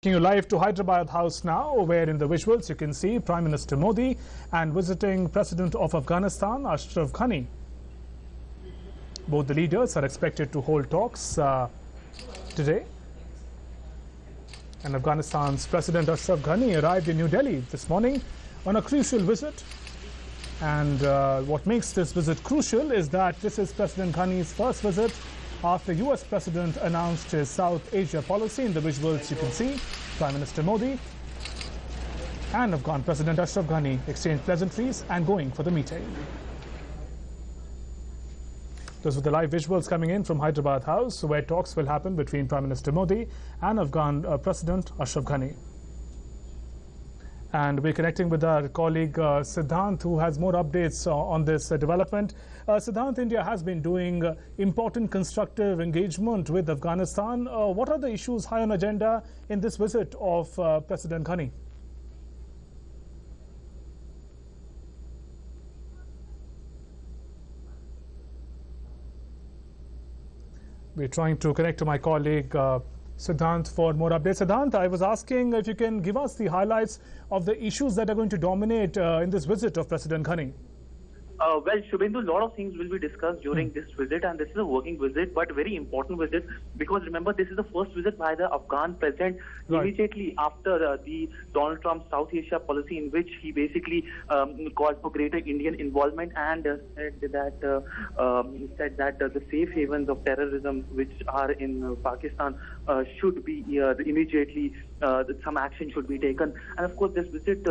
Taking you live to Hyderabad House now, where in the visuals you can see Prime Minister Modi and visiting President of Afghanistan, Ashraf Ghani. Both the leaders are expected to hold talks today. And Afghanistan's President Ashraf Ghani arrived in New Delhi this morning on a crucial visit. And what makes this visit crucial is that this is President Ghani's first visit after US President announced his South Asia policy. In the visuals you can see Prime Minister Modi and Afghan President Ashraf Ghani exchanged pleasantries and going for the meeting. Those were the live visuals coming in from Hyderabad House, where talks will happen between Prime Minister Modi and Afghan President Ashraf Ghani. And we're connecting with our colleague Siddhant, who has more updates on this development. Siddhant, India has been doing important constructive engagement with Afghanistan. What are the issues high on agenda in this visit of President Ghani? We're trying to connect to my colleague Siddhant for more updates. Siddhant, I was asking if you can give us the highlights of the issues that are going to dominate in this visit of President Ghani. Well, Shubhendu, a lot of things will be discussed during this visit, and this is a working visit, but very important visit, because remember, this is the first visit by the Afghan president immediately after the Donald Trump South Asia policy, in which he basically called for greater Indian involvement and said that the safe havens of terrorism which are in Pakistan should be immediately, some action should be taken. And of course, this visit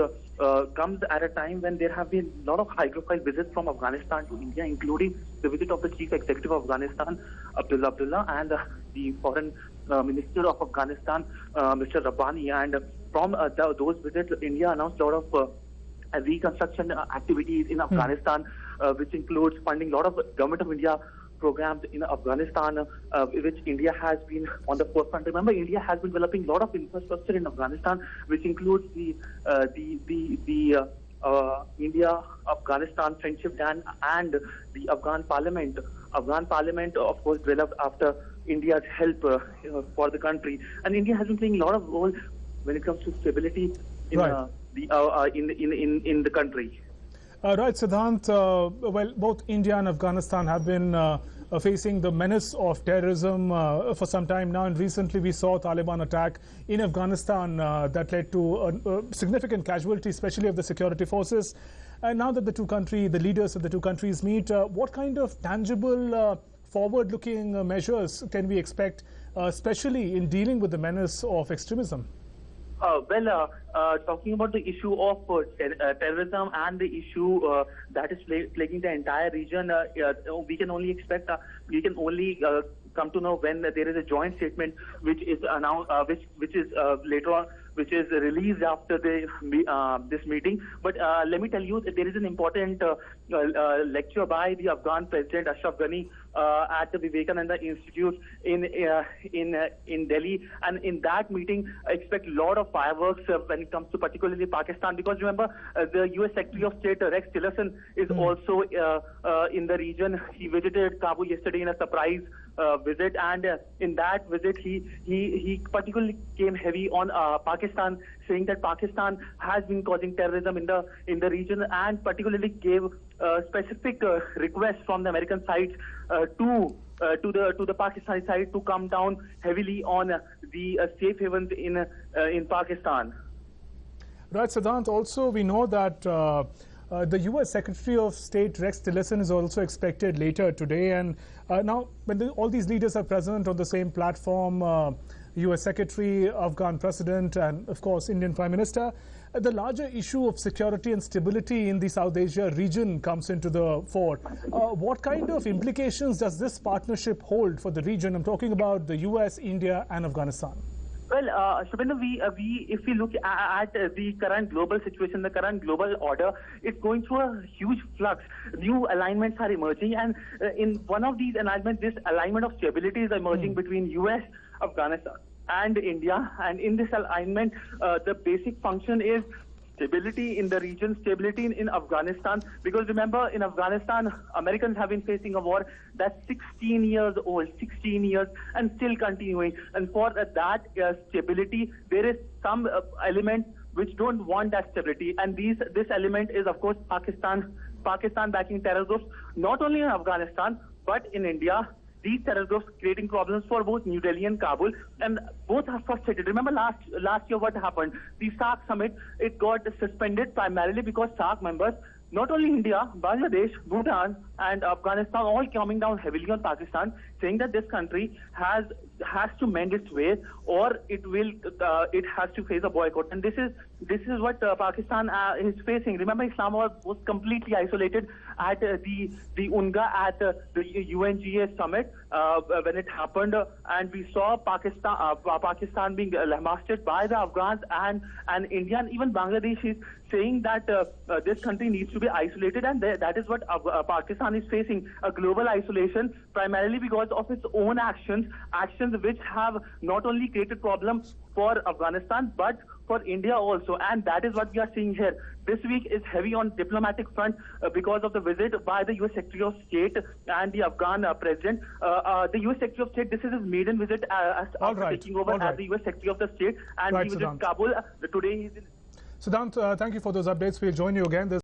comes at a time when there have been a lot of high-profile visits from Afghanistan to India, including the visit of the Chief Executive of Afghanistan, Abdullah, and the Foreign Minister of Afghanistan, Mr. Rabbani. And from those visits, India announced a lot of reconstruction activities in Afghanistan, which includes funding a lot of Government of India programs in Afghanistan, which India has been on the forefront. Remember, India has been developing a lot of infrastructure in Afghanistan, which includes the India-Afghanistan Friendship Dam and the Afghan Parliament. Afghan Parliament, of course, developed after India's help for the country, and India has been playing a lot of role when it comes to stability in the country. Right, Siddhant. Well, both India and Afghanistan have been facing the menace of terrorism for some time now, and recently we saw Taliban attack in Afghanistan that led to significant casualty, especially of the security forces. And now that the leaders of the two countries meet, what kind of tangible forward-looking measures can we expect, especially in dealing with the menace of extremism? Talking about the issue of terrorism and the issue that is plaguing the entire region, we can only expect, we can only come to know when there is a joint statement which is announced, which is later on, which is released after this meeting. But let me tell you that there is an important lecture by the Afghan President Ashraf Ghani at the Vivekananda Institute in Delhi, and in that meeting I expect a lot of fireworks when it comes to particularly Pakistan, because remember the US Secretary of State Rex Tillerson is also in the region. He visited Kabul yesterday in a surprise visit, and in that visit he particularly came heavy on Pakistan, saying that Pakistan has been causing terrorism in the region, and particularly gave specific requests from the American side to the Pakistani side to come down heavily on the safe havens in Pakistan. Right, Siddhant. Also, we know that the U.S. Secretary of State Rex Tillerson is also expected later today, and now when all these leaders are present on the same platform, U.S. Secretary, Afghan President, and of course Indian Prime Minister, the larger issue of security and stability in the South Asia region comes into the fore. What kind of implications does this partnership hold for the region? I'm talking about the U.S., India, and Afghanistan. Well, Shubhendu, if we look at the current global situation, the current global order, it's going through a huge flux. New alignments are emerging, and in one of these alignments, this alignment of stability is emerging between US, Afghanistan, and India. And in this alignment, the basic function is stability in the region, stability in Afghanistan. Because remember, in Afghanistan, Americans have been facing a war that's 16 years old, 16 years, and still continuing. And for that stability, there is some element which don't want that stability. And this element is, of course, Pakistan backing terror groups, not only in Afghanistan, but in India. These terror groups creating problems for both New Delhi and Kabul, and both are frustrated. Remember last year what happened? The SAARC summit, it got suspended primarily because SAARC members, not only India, Bangladesh, Bhutan, and Afghanistan, all coming down heavily on Pakistan, saying that this country has to mend its ways, or it has to face a boycott. And this is what Pakistan is facing. Remember, Islamabad was completely isolated at the UNGA at the UNGA summit when it happened, and we saw Pakistan being lambasted by the Afghans and India, and even Bangladesh is saying that this country needs to be isolated, and that is what Pakistan is facing, a global isolation, primarily because of its own actions which have not only created problems for Afghanistan but for India also. And that is what we are seeing here. This week is heavy on diplomatic front because of the visit by the U.S. Secretary of State and the Afghan president. The U.S. Secretary of State, this is his maiden visit after taking over as the U.S. Secretary of the State, and he visited Kabul. Today he's in... Siddhant, thank you for those updates. We'll join you again.